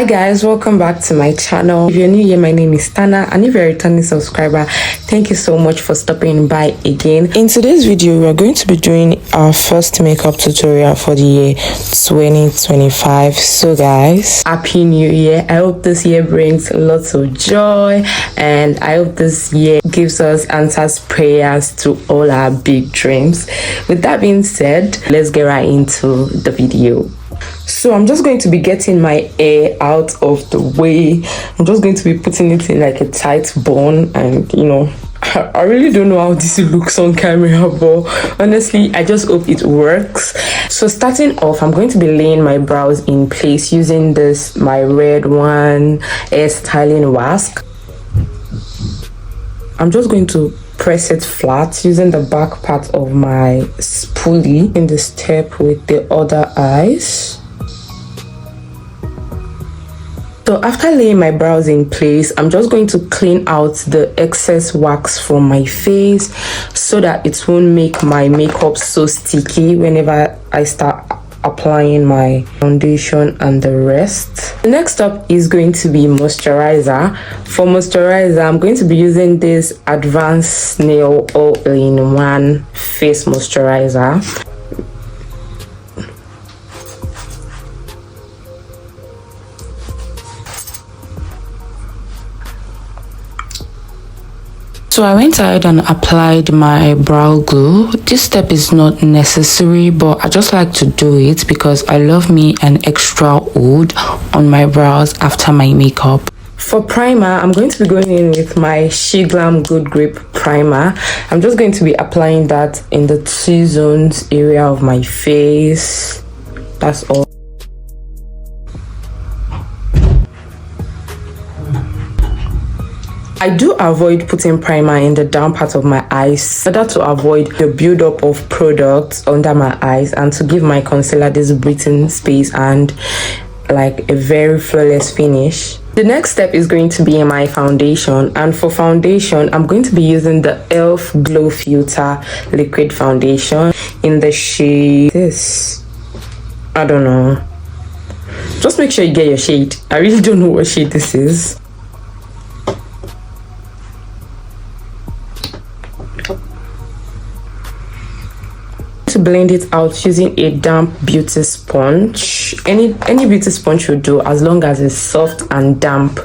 Hi guys, welcome back to my channel. If you're new here, my name is Tana, and if you're a returning subscriber, thank you so much for stopping by again. In today's video, we're going to be doing our first makeup tutorial for the year 2025. So guys, happy new year. I hope this year brings lots of joy, and I hope this year gives us answers prayers to all our big dreams. With that being said, let's get right into the video. So I'm just going to be getting my hair out of the way. I'm just going to be putting it in like a tight bun, and I really don't know how this looks on camera, but honestly I just hope it works. So starting off, I'm going to be laying my brows in place using this my red one hair styling wax. I'm just going to press it flat using the back part of my spoolie in the step with the other eyes. So after laying my brows in place, I'm just going to clean out the excess wax from my face so that it won't make my makeup so sticky whenever I start applying my foundation and the rest. The next up is going to be moisturizer. For moisturizer, I'm going to be using this Advanced Nail all-in-one face moisturizer. So I went ahead and applied my brow glue. This step is not necessary, but I just like to do it because I love me an extra wood on my brows after my makeup. For primer, I'm going to be going in with my Glam Good Grip primer. I'm just going to be applying that in the T-zones area of my face. That's all. I do avoid putting primer in the down part of my eyes in order to avoid the build-up of products under my eyes and to give my concealer this breathing space and like a very flawless finish. The next step is going to be in my foundation, and for foundation I'm going to be using the e.l.f. Glow Filter liquid foundation in the shade this. I don't know. Just make sure you get your shade. I really don't know what shade this is. To blend it out using a damp beauty sponge. Any beauty sponge will do as long as it's soft and damp.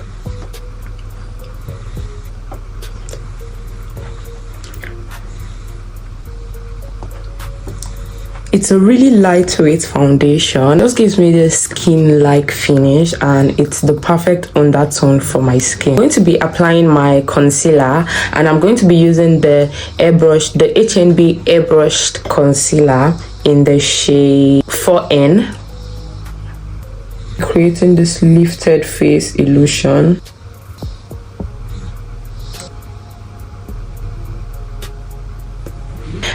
It's a really lightweight foundation. It just gives me this skin-like finish, and it's the perfect undertone for my skin. I'm going to be applying my concealer, and I'm going to be using the H&B airbrushed concealer in the shade 4N, creating this lifted face illusion.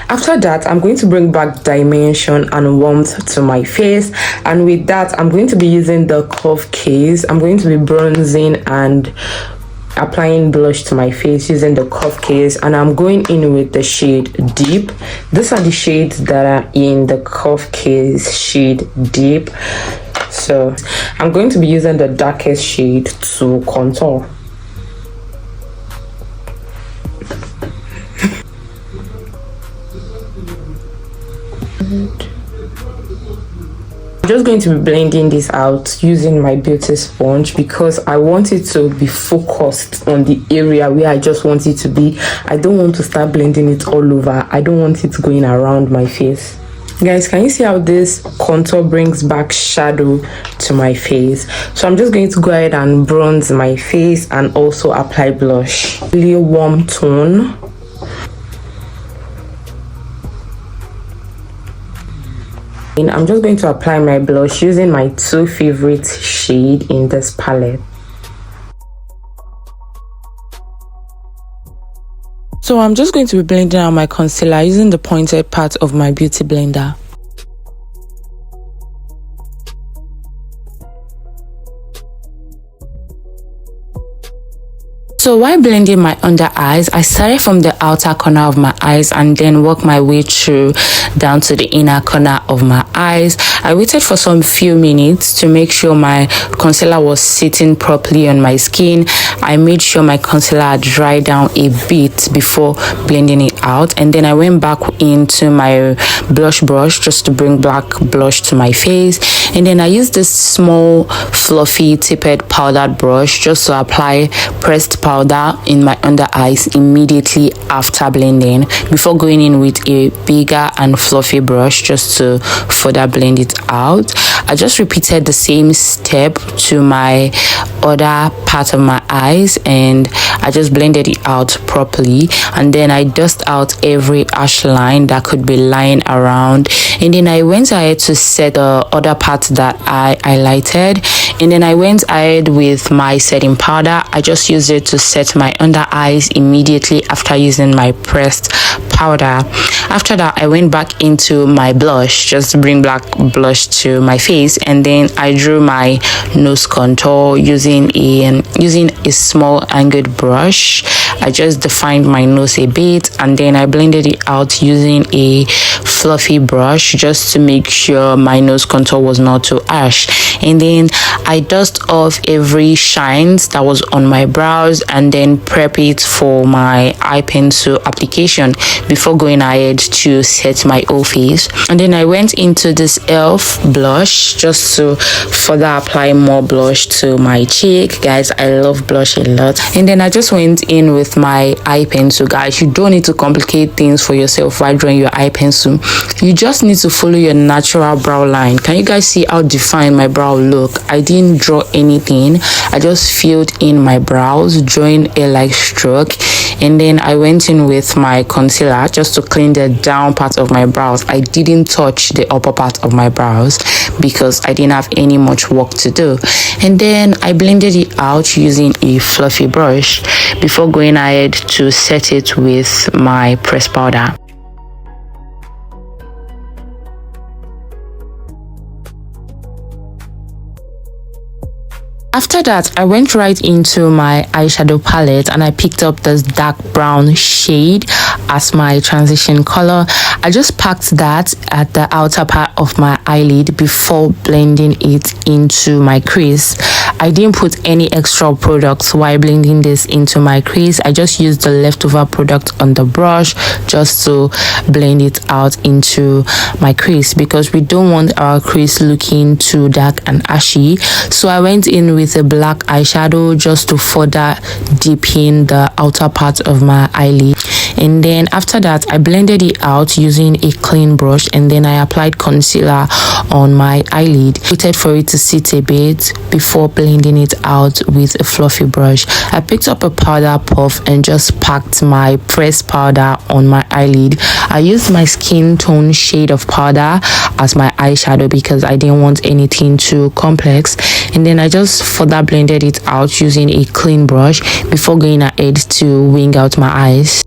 After that, I'm going to bring back dimension and warmth to my face, and with that I'm going to be using the curve case. I'm going to be bronzing and applying blush to my face using the curve case, and I'm going in with the shade Deep. These are the shades that are in the curve case, shade Deep. So I'm going to be using the darkest shade to contour. I'm just going to be blending this out using my beauty sponge because I want it to be focused on the area where I just want it to be. I don't want to start blending it all over. I don't want it going around my face. Guys, can you see how this contour brings back shadow to my face? So I'm just going to go ahead and bronze my face and also apply blush. Really warm tone. I'm just going to apply my blush using my two favorite shade in this palette. So I'm just going to be blending out my concealer using the pointed part of my beauty blender. So while blending my under eyes, I started from the outer corner of my eyes and then worked my way through down to the inner corner of my eyes. I waited for some few minutes to make sure my concealer was sitting properly on my skin. I made sure my concealer had dried down a bit before blending it out, and then I went back into my blush brush just to bring black blush to my face, and then I used this small fluffy tipped powdered brush just to apply pressed powder in my under eyes immediately after blending before going in with a bigger and fluffy brush just to further blend it out. I just repeated the same step to my other part of my eyes, and I just blended it out properly, and then I dust out every ash line that could be lying around, and then I went ahead to set the other part that I highlighted, and then I went ahead with my setting powder. I just used it to set my under eyes immediately after using my pressed powder. After that, I went back into my blush just to bring black blush to my face, and then I drew my nose contour using a small angled brush. I just defined my nose a bit, and then I blended it out using a fluffy brush just to make sure my nose contour was not too harsh, and then I dust off every shines that was on my brows and then prep it for my eye pencil application before going ahead to set my whole face. And then I went into this elf blush just to further apply more blush to my cheek. Guys, I love blush a lot. And then I just went in with my eye pencil. Guys, you don't need to complicate things for yourself while drawing your eye pencil. You just need to follow your natural brow line. Can you guys see how defined my brow look? I didn't draw anything. I just filled in my brows, drawing a like stroke, and then I went in with my concealer just to clean the down part of my brows. I didn't touch the upper part of my brows because I didn't have any much work to do, and then I blended it out using a fluffy brush before going ahead to set it with my pressed powder. After that, I went right into my eyeshadow palette and I picked up this dark brown shade as my transition color. I just packed that at the outer part of my eyelid before blending it into my crease. I didn't put any extra products while blending this into my crease. I just used the leftover product on the brush just to blend it out into my crease because we don't want our crease looking too dark and ashy. So I went in with a black eyeshadow just to further deepen the outer part of my eyelid, and then after that I blended it out using a clean brush, and then I applied concealer on my eyelid, waited for it to sit a bit before blending it out with a fluffy brush. I picked up a powder puff and just packed my pressed powder on my eyelid. I used my skin tone shade of powder as my eyeshadow because I didn't want anything too complex, and then I just further blended it out using a clean brush before going ahead to wing out my eyes.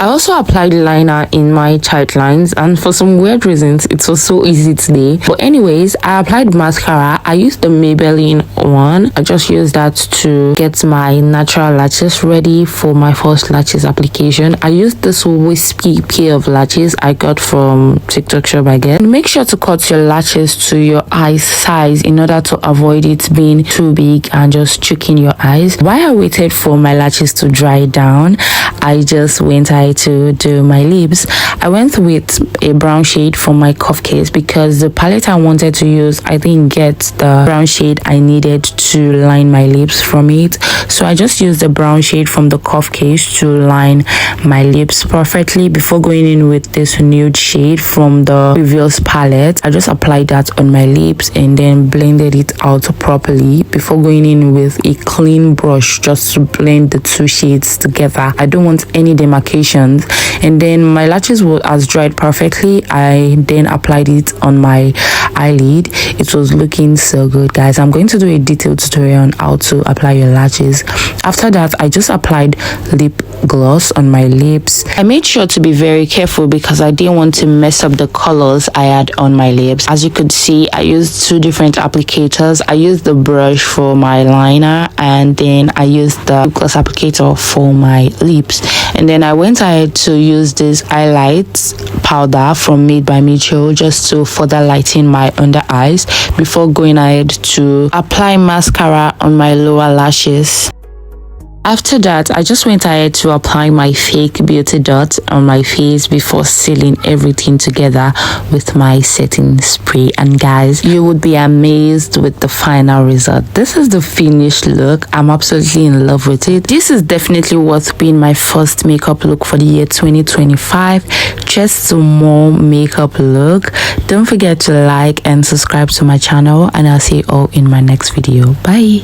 I also applied liner in my tight lines, and for some weird reasons it was so easy today. But anyways, I applied mascara. I used the Maybelline one. I just used that to get my natural lashes ready for my first lashes application. I used this wispy pair of lashes I got from TikTok shop, I guess. Make sure to cut your lashes to your eye size in order to avoid it being too big and just choking your eyes. While I waited for my lashes to dry down, I just went to do my lips. I went with a brown shade from my cuff case because the palette I wanted to use, I didn't get the brown shade I needed to line my lips from it, so I just used the brown shade from the cuff case to line my lips perfectly before going in with this nude shade from the previous palette. I just applied that on my lips and then blended it out properly before going in with a clean brush just to blend the two shades together. I don't want any demarcation foundations, and then my lashes has dried perfectly. I then applied it on my eyelid. It was looking so good, guys. I'm going to do a detailed tutorial on how to apply your lashes. After that, I just applied lip gloss on my lips. I made sure to be very careful because I didn't want to mess up the colors I had on my lips. As you could see, I used two different applicators. I used the brush for my liner, and then I used the lip gloss applicator for my lips. And then I went ahead to use this highlight powder from Made by Mitchell just to further lighten my under eyes before going ahead to apply mascara on my lower lashes. After that, I just went ahead to apply my fake beauty dot on my face before sealing everything together with my setting spray. And guys, you would be amazed with the final result. This is the finished look. I'm absolutely in love with it. This is definitely worth being my first makeup look for the year 2025. Just some more makeup look. Don't forget to like and subscribe to my channel, and I'll see you all in my next video. Bye.